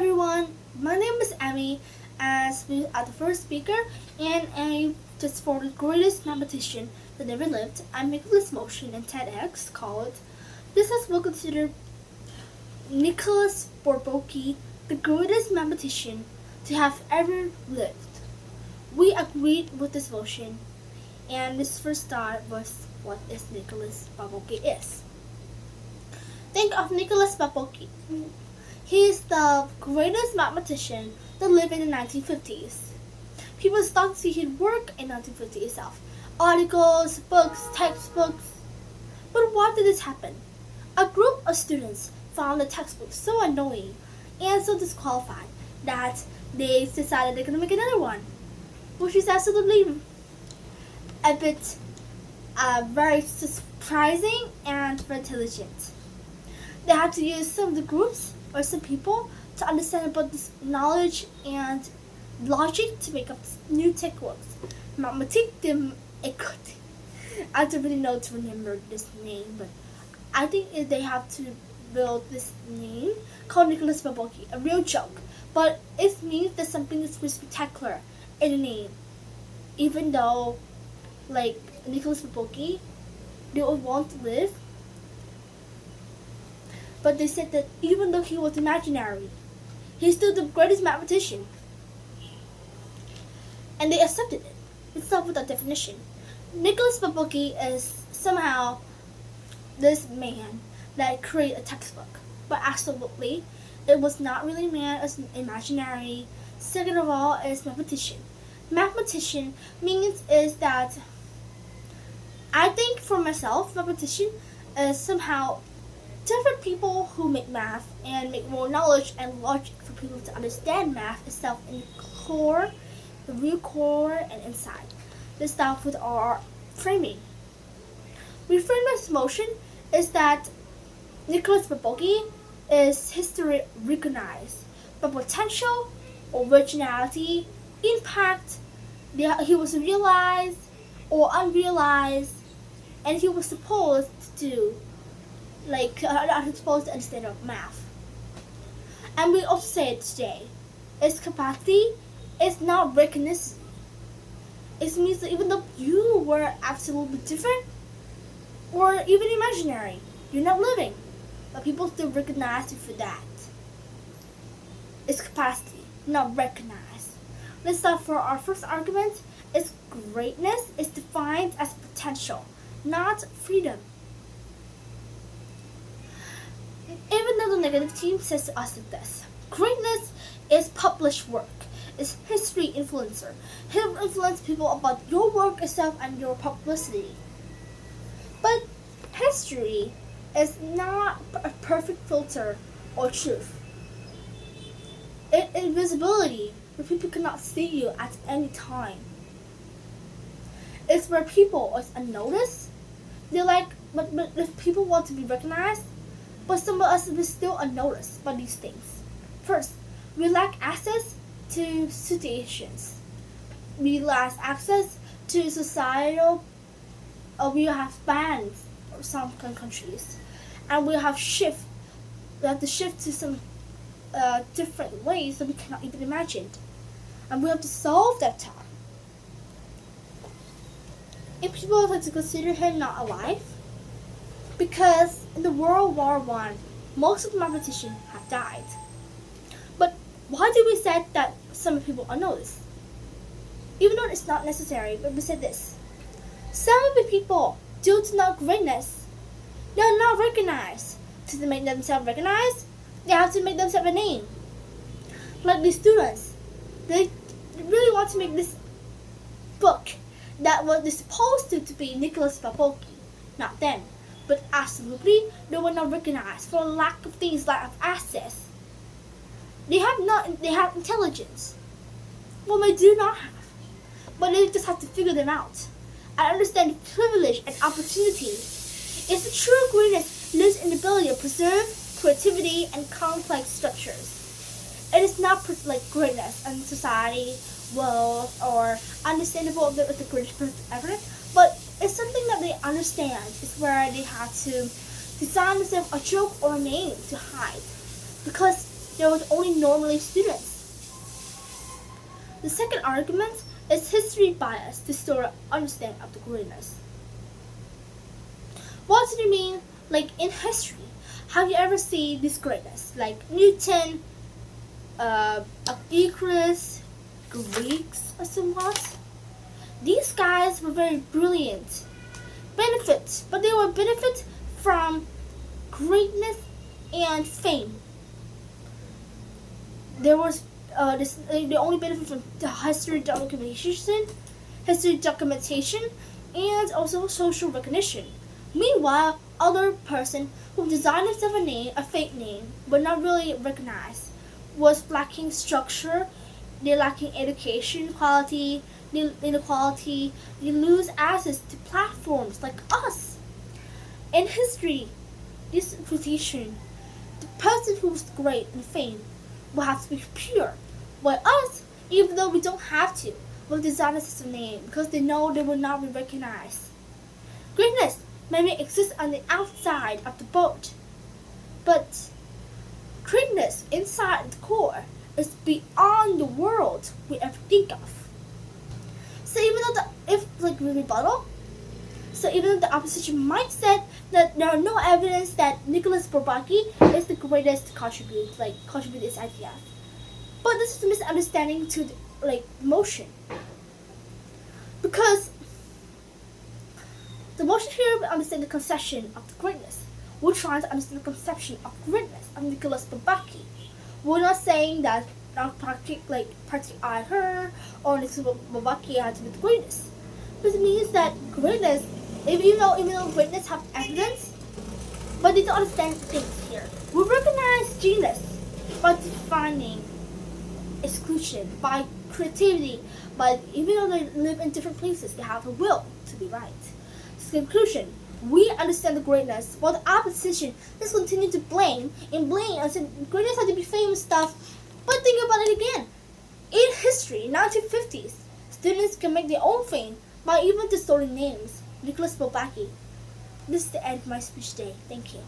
everyone, my name is Emmy as we are the first speaker and I just for the greatest mathematician that ever lived. I make this motion in TEDx called This is what considered Nicolas Bourbaki the greatest mathematician to have ever lived. We agreed with this motion and this first thought was what is Nicolas Bourbaki is. Think of Nicolas Bourbaki. He is the greatest mathematician that lived in the 1950s. People started to see his work in 1950 itself. Articles, books, textbooks. But why did this happen? A group of students found the textbook so annoying and so disqualified that they decided they're going to make another one, which is absolutely a bit very surprising and very intelligent. They had to use some of the groups or some people to understand about this knowledge and logic to make up new textbooks. Mathematician. I don't really know to remember this name, but I think they have to build this name called Nicolas Bourbaki, a real joke. But it means that something is really spectacular in the name. Even though, like, Nicolas Bourbaki didn't want to live, but they said that even though he was imaginary, he's still the greatest mathematician. And they accepted it. It's not with that definition. Nicolas Bourbaki is somehow this man that created a textbook. But absolutely, it was not really man as imaginary. Second of all, it's mathematician. Mathematician means is that I think for myself, mathematician is somehow different people who make math and make more knowledge and logic for people to understand math itself in the core, the real core and inside. This stuff with our framing. We frame this motion is that Nicolas Bourbaki is history recognized by potential, originality, impact. He was realized or unrealized, and he was supposed to do I'm supposed to understand of math. And we also say it today. Its capacity is not recognition. It means that even though you were absolutely different or even imaginary, you're not living, but people still recognize you for that. Its capacity, not recognized. Let's start for our first argument. Its greatness is defined as potential, not freedom. Even though the negative team says to us like this, greatness is published work, is history influencer. He'll influence people about your work itself and your publicity. But history is not a perfect filter or truth. It's invisibility, where people cannot see you at any time. It's where people are unnoticed. They're like, but if people want to be recognized, but some of us are still unnoticed by these things. First, we lack access to situations. We lack access to societal, we have bans in some countries. And we have to shift to some different ways that we cannot even imagine. And we have to solve that time. If people like to consider him not alive, because in the World War I, most of the mathematicians have died. But why do we say that some people are noticed? Even though it's not necessary, but we said this. Some of the people, due to not greatness, they are not recognized. To make themselves recognized, they have to make themselves a name. Like these students, they really want to make this book that was supposed to be Nicolas Bourbaki, not them. But absolutely, they were not recognized for lack of things like access. They have intelligence. Well, they do not have. But they just have to figure them out. I understand the privilege and opportunity. It's the true greatness lives in the ability to preserve creativity and complex structures. It is not like greatness in society, world, or understandable of the greatest person ever, but it's something that they understand. It's where they have to design themselves a joke or a name to hide. Because there was only normally students. The second argument is history bias to distort understanding of the greatness. What do you mean, like in history? Have you ever seen this greatness, like Newton, Epicurus, Greeks, or somewhat? These guys were very brilliant, but they were benefit from greatness and fame. There was they only benefit from the history documentation, and also social recognition. Meanwhile, other person who designed themselves a fake name, but not really recognized, was lacking structure. They lacking education quality, inequality. They lose access to platforms like us. In history, this position, the person who was great in fame will have to be pure. While us, even though we don't have to, will design a system name because they know they will not be recognized. Greatness may exist on the outside of the boat, but greatness inside the core is beyond the world we ever think of. So even the opposition might say that there are no evidence that Nicolas Bourbaki is the greatest to contribute this idea. But this is a misunderstanding to the motion. Because the motion here will understand the conception of the greatness. We're trying to understand the conception of greatness of Nicolas Bourbaki. We're not saying that practically I her or Nicolas Bourbaki had to be the greatest. But it means that greatness, even though greatness have evidence, but they don't understand things here. We recognize genius by defining exclusion, by creativity, by even though they live in different places, they have a will to be right. So conclusion, we understand the greatness, while the opposition just continue to blame and say greatness had to be famous stuff. But think about it again. In history, 1950s, students can make their own fame by even distorting names. Nicolas Bourbaki. This is the end of my speech today. Thank you.